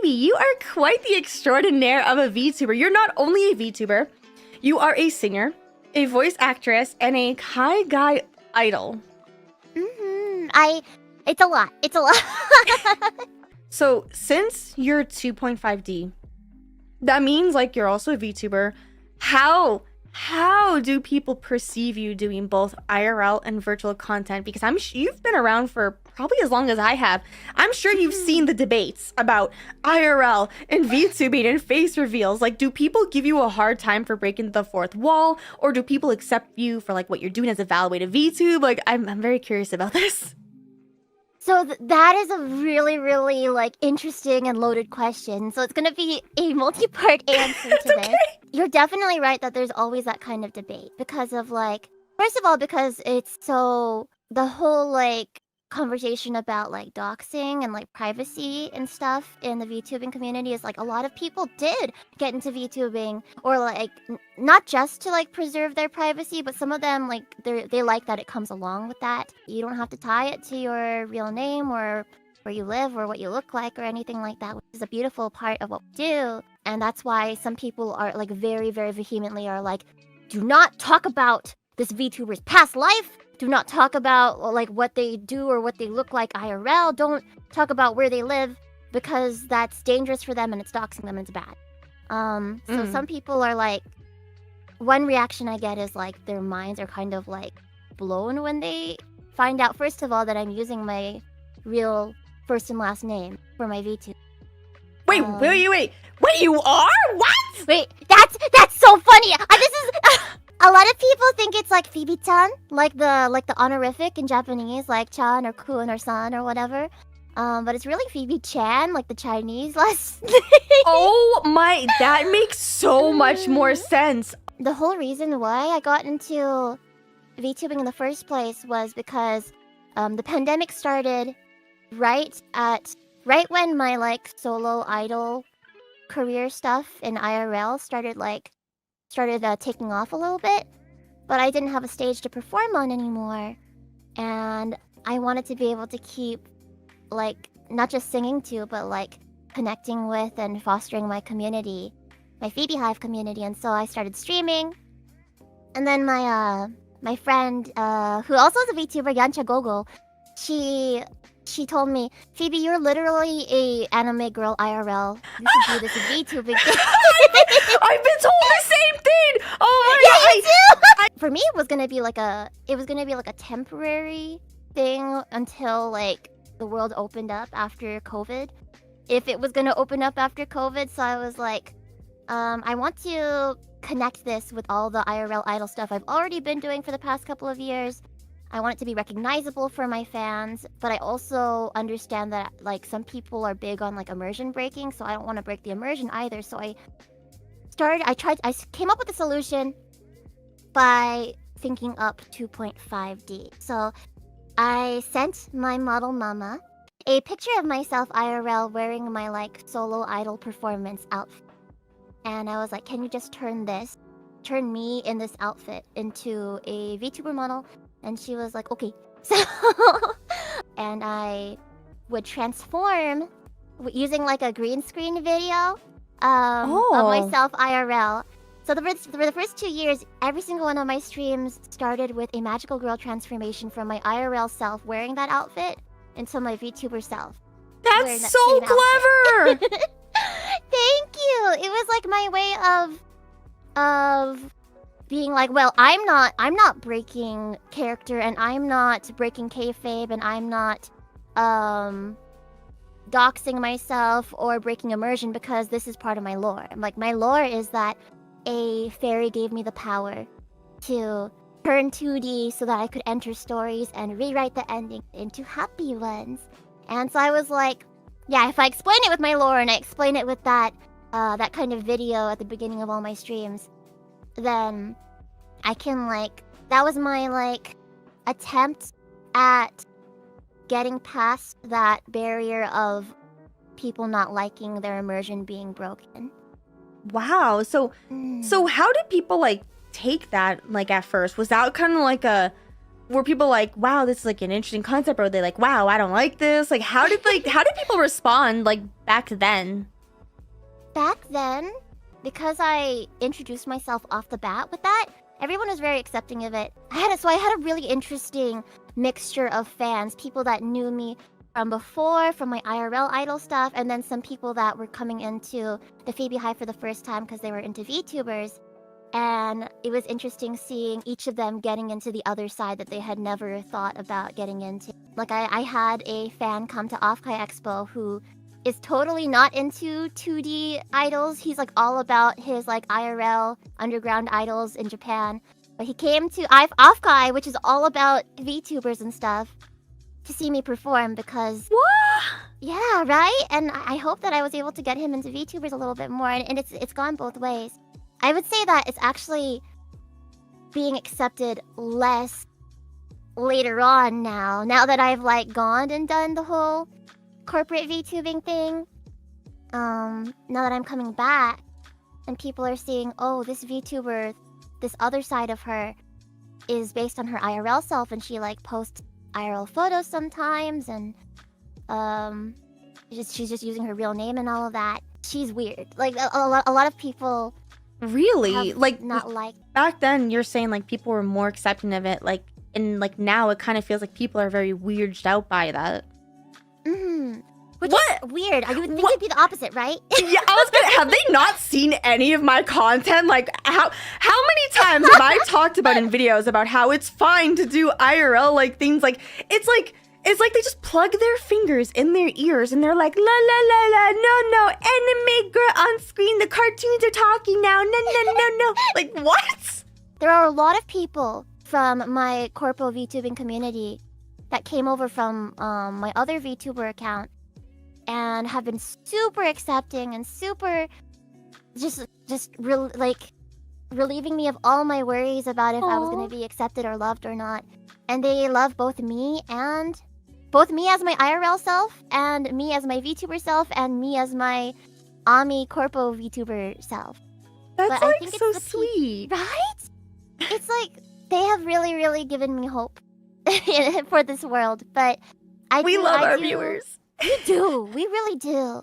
Phoebe, you are quite the extraordinaire of a VTuber. You're not only a VTuber, you are a singer, a voice actress, and a Kai Guy idol. It's a lot. It's a lot. So since you're 2.5D, that means like you're also a VTuber. How do people perceive you doing both IRL and virtual content? Because you've been around for probably as long as I have. I'm sure you've seen the debates about IRL and VTubing and face reveals. Like, do people give you a hard time for breaking the fourth wall, or do people accept you for like what you're doing as a valid VTube? Like, I'm very curious about this. So that is a really, really like interesting and loaded question. So it's gonna be a multi-part answer to this. You're definitely right that there's always that kind of debate because of like, first of all, because it's so the whole like conversation about like doxing and like privacy and stuff in the VTubing community is like a lot of people did get into VTubing or like not just to like preserve their privacy, but some of them like they like that it comes along with that. You don't have to tie it to your real name or where you live or what you look like or anything like that, which is a beautiful part of what we do. And that's why some people are like very, very vehemently are like, do not talk about this VTuber's past life. Do not talk about like what they do or what they look like IRL. Don't talk about where they live because that's dangerous for them and it's doxing them and it's bad. So some people are like, one reaction I get is like their minds are kind of like blown when they find out, first of all, that I'm using my real first and last name for my VTube. Wait, you are? What? Wait, that's so funny. This is a lot of people think it's like Phoebe Chan, like the honorific in Japanese, like Chan or Kun or San or whatever. But it's really Phoebe Chan, like the Chinese last name. Oh my, that makes so much more sense. The whole reason why I got into VTubing in the first place was because the pandemic started right when my like solo idol career stuff in IRL started taking off a little bit, but I didn't have a stage to perform on anymore, and I wanted to be able to keep like not just singing to, but like connecting with and fostering my community, my Phoebe Hive community, and so I started streaming. And then my friend who also is a VTuber, Yancha Gogo, she told me, Phoebe, you're literally a anime girl IRL. You should do this in VTubing. I've been told the same thing. Oh Yeah, my you too. For me, it was gonna be like a temporary thing until like the world opened up after COVID. If it was gonna open up after COVID, so I was like, I want to connect this with all the IRL idol stuff I've already been doing for the past couple of years. I want it to be recognizable for my fans, but I also understand that like some people are big on like immersion breaking, so I don't want to break the immersion either. So I came up with a solution by thinking up 2.5D. So I sent my model mama a picture of myself IRL wearing my like solo idol performance outfit. And I was like, can you just turn me in this outfit into a VTuber model? And she was like, okay. So, and I would transform using like a green screen video of myself IRL. So for the first 2 years, every single one of my streams started with a magical girl transformation from my IRL self wearing that outfit into my VTuber self. That's so clever! Thank you! It was like my way of being like, well, I'm not breaking character, and I'm not breaking kayfabe, and I'm not doxing myself or breaking immersion because this is part of my lore. Like, my lore is that a fairy gave me the power to turn 2D so that I could enter stories and rewrite the ending into happy ones. And so I was like, yeah, if I explain it with my lore and I explain it with that kind of video at the beginning of all my streams, then I can like, that was my like attempt at getting past that barrier of people not liking their immersion being broken. Wow. So how did people like take that like at first? Was that kind of like were people like, wow, this is like an interesting concept, or were they like, wow, I don't like this? Like how did people respond like back then? back then, because I introduced myself off the bat with that, everyone was very accepting of it. I had a really interesting mixture of fans, people that knew me from before, from my IRL idol stuff, and then some people that were coming into the Phoebe Hive for the first time because they were into VTubers. And it was interesting seeing each of them getting into the other side that they had never thought about getting into. Like, I had a fan come to Offkai Expo who is totally not into 2D idols. He's like all about his like IRL underground idols in Japan. But he came to Offkai, which is all about VTubers and stuff, to see me perform because... What? Yeah, right? And I hope that I was able to get him into VTubers a little bit more, and it's gone both ways. I would say that it's actually being accepted less later on now that I've like gone and done the whole corporate VTubing thing. Now that I'm coming back and people are seeing, oh, this VTuber, this other side of her is based on her IRL self, and she like posts IRL photos sometimes, and she's just using her real name and all of that. She's weird. Like a lot of people really like not like back then. You're saying like people were more accepting of it, like, and like now it kind of feels like people are very weirded out by that. Which What? is weird. You would think it'd be the opposite, right? Yeah, I was gonna. Have they not seen any of my content? Like, how many times have I talked about in videos about how it's fine to do IRL like things? Like, it's like they just plug their fingers in their ears and they're like, la la la la, no, anime girl on screen. The cartoons are talking now. No. Like, what? There are a lot of people from my corpo VTubing community that came over from my other VTuber account and have been super accepting and super relieving me of all my worries about if I was going to be accepted or loved or not. And they love both me as my IRL self, and me as my VTuber self, and me as my Ami corpo VTuber self. That's But like I think so it's sweet. Right? It's like they have really, really given me hope for this world. But We love our do. viewers. We do. We really do.